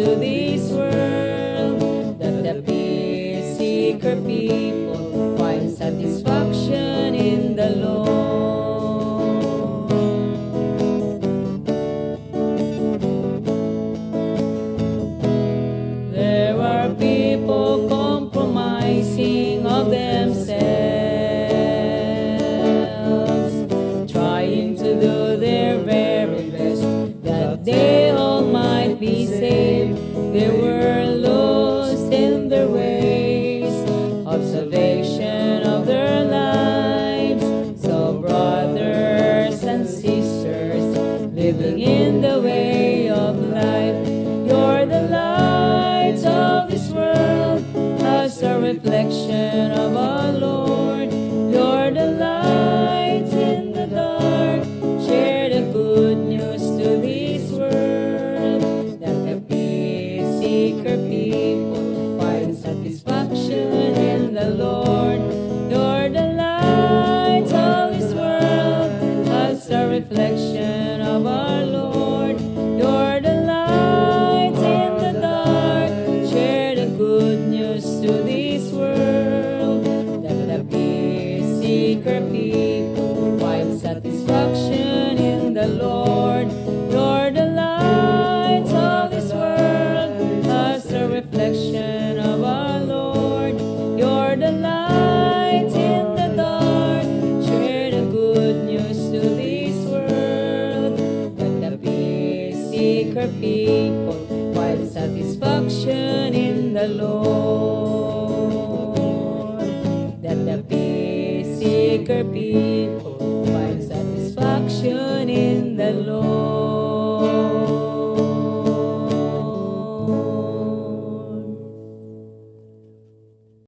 to this world, that the peace seeker people find satisfaction in the Lord. There are people compromising of themselves, trying to do their very best that they all might be saved. They were lost in their ways of salvation of their lives. So brothers and sisters, living in the way of life, you're the light of this world, as a reflection of our Lord. You're the light in the dark. Share the good news to this world, that the peace seeker people find satisfaction in the Lord. You're the light of this world, as a reflection of our Lord. You're the light in the dark. Share the good news to this world, that the peace seeker people find satisfaction in the Lord. You're the light of this world, as a reflection of our Lord. You're the light in the dark. Share the good news to this world, that the peace seeker people find satisfaction in the Lord.